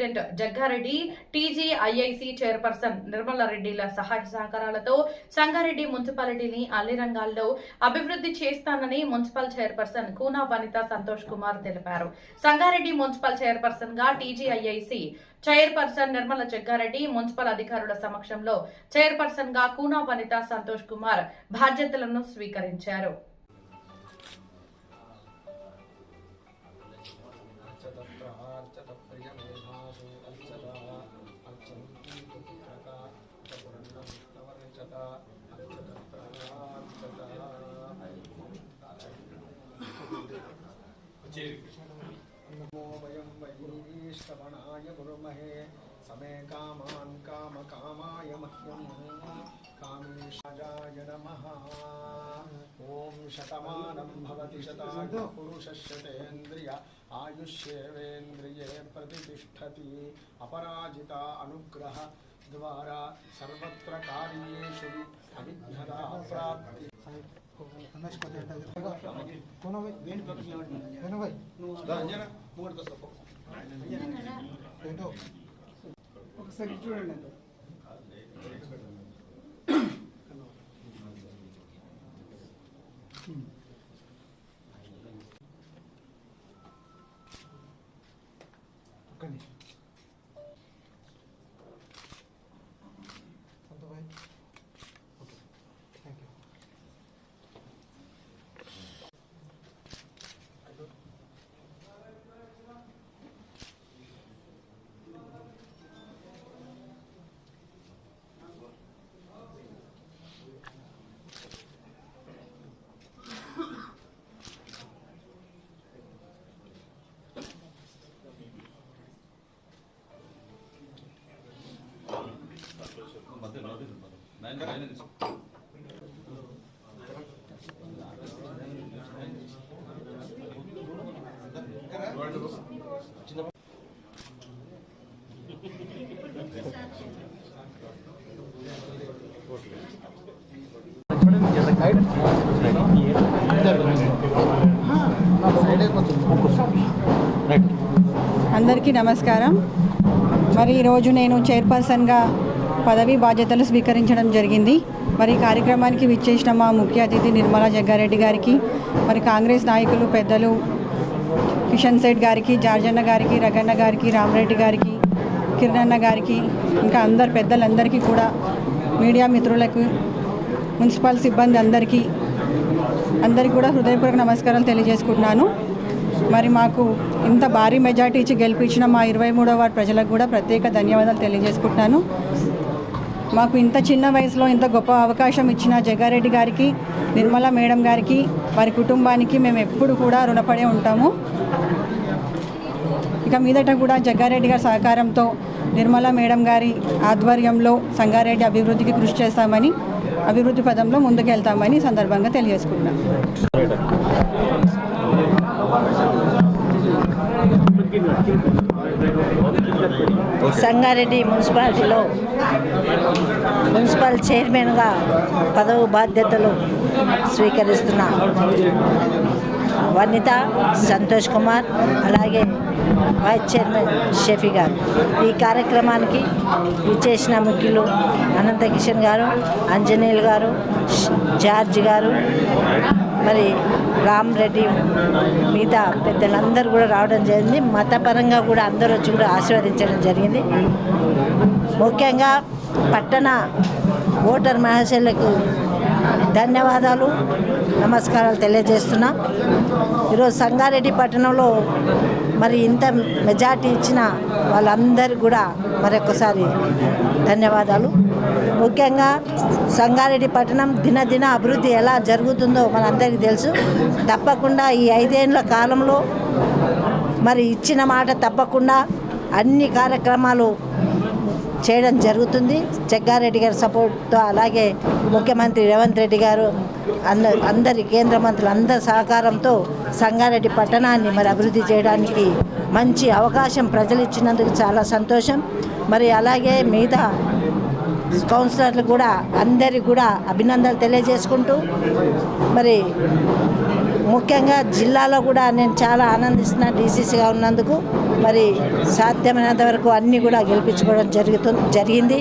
President Jaggareddy, TGIIC chairperson Nirmala రెడ్డిల సహాయ సహకారాలతో సంగారెడ్డి మున్సిపాలిటీని అన్ని రంగాల్లో అభివృద్ధి చేస్తానని మున్సిపల్ చైర్పర్సన్ కూనా వనిత సంతోష్ కుమార్ తెలిపారు. సంగారెడ్డి మున్సిపల్ చైర్పర్సన్ గా TGIIC chairperson Nirmala Jaggareddy, municipal అధికారుల సమక్షంలో చైర్పర్సన్ గా కూనా వనిత సంతోష్ కుమార్ బాధ్యతలను స్వీకరించారు. नमो वयं वैश्रवणाय गुरुमहे समे कामान् कामकामाय मह्यं कामेशाय नमः। ॐ शतमानं भवति शताय पुरुषशतेन्द्रिय आयुष्येवेन्द्रिये प्रतिष्ठति अपराजिता अनुग्रह द्वारा सर्वत्र कार्येषु अविघ्नता प्राप्ति। ఒకసారి చూడండి. అందరికీ నమస్కారం. మరి ఈరోజు నేను చైర్పర్సన్గా పదవి బాధ్యతలు స్వీకరించడం జరిగింది. మరి కార్యక్రమానికి విచ్చేసిన మా ముఖ్య అతిథి నిర్మలా జగ్గారెడ్డి గారికి, మరి కాంగ్రెస్ నాయకులు పెద్దలు కిషన్ సేఠ్ గారికి, జార్జన్న గారికి, రగన్న గారికి, రామరెడ్డి గారికి, కిరణన్న గారికి, ఇంకా అందరు పెద్దలందరికీ కూడా, మీడియా మిత్రులకు, మున్సిపల్ సిబ్బంది అందరికీ కూడా హృదయపూర్వక నమస్కారాలు తెలియజేసుకుంటున్నాను. మరి మాకు ఇంత భారీ మెజార్టీ ఇచ్చి గెలిపించిన మా 23వ వార్డు ప్రజలకు కూడా ప్రత్యేక ధన్యవాదాలు తెలియజేసుకుంటున్నాను. మాకు ఇంత చిన్న వయసులో ఇంత గొప్ప అవకాశం ఇచ్చిన జగ్గారెడ్డి గారికి, నిర్మల మేడం గారికి, వారి కుటుంబానికి మేము ఎప్పుడు కూడా రుణపడే ఉంటాము. ఇక మీదట కూడా జగ్గారెడ్డి గారి సహకారంతో నిర్మల మేడం గారి ఆధ్వర్యంలో సంగారెడ్డి అభివృద్ధికి కృషి చేస్తామని, అభివృద్ధి పదంలో ముందుకెళ్తామని సందర్భంగా తెలియజేసుకుంటున్నాం. సంగారెడ్డి మున్సిపాలిటీలో మున్సిపల్ చైర్మన్గా పదవి బాధ్యతలు స్వీకరిస్తున్న వనిత సంతోష్ కుమార్, అలాగే వైస్ చైర్మన్ షఫీ గారు, ఈ కార్యక్రమానికి విచ్చేసిన ముఖ్యులు అనంత కిషన్ గారు, అంజనేయులు గారు, జార్జ్ గారు, మరి రామ్ రెడ్డి, మిగతా పెద్దలందరూ కూడా రావడం జరిగింది. మతపరంగా కూడా అందరూ వచ్చి కూడా ఆశీర్వదించడం జరిగింది. ముఖ్యంగా పట్టణ ఓటర్ మహాశయులకు ధన్యవాదాలు, నమస్కారాలు తెలియజేస్తున్నా. ఈరోజు సంగారెడ్డి పట్టణంలో మరి ఇంత మెజార్టీ ఇచ్చిన వాళ్ళందరికీ కూడా మరొకసారి ధన్యవాదాలు. ముఖ్యంగా సంగారెడ్డి పట్టణం దినదిన అభివృద్ధి ఎలా జరుగుతుందో మనందరికీ తెలుసు. తప్పకుండా ఈ 5 ఏళ్ల కాలంలో మరి ఇచ్చిన మాట తప్పకుండా అన్ని కార్యక్రమాలు చేయడం జరుగుతుంది. జగ్గారెడ్డి గారి సపోర్ట్తో, అలాగే ముఖ్యమంత్రి రేవంత్ రెడ్డి గారు, అందరి కేంద్ర మంత్రులు అందరి సహకారంతో సంగారెడ్డి పట్టణాన్ని మరి అభివృద్ధి చేయడానికి మంచి అవకాశం ప్రజలు ఇచ్చినందుకు చాలా సంతోషం. మరి అలాగే మిగతా కౌన్సిలర్లు కూడా అందరికి కూడా అభినందనలు తెలియజేసుకుంటూ మరి ముఖ్యంగా జిల్లాలో కూడా నేను చాలా ఆనందిస్తున్నాను డీసీసీగా ఉన్నందుకు. మరి సాధ్యమైనంత వరకు అన్నీ కూడా గెలిపించుకోవడం జరిగింది.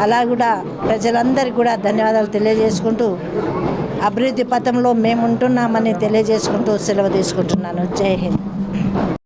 అలా కూడా ప్రజలందరికీ కూడా ధన్యవాదాలు తెలియజేసుకుంటూ అభివృద్ధి పథంలో మేము ఉంటున్నామని తెలియజేసుకుంటూ సెలవు తీసుకుంటున్నాను. జై హింద్.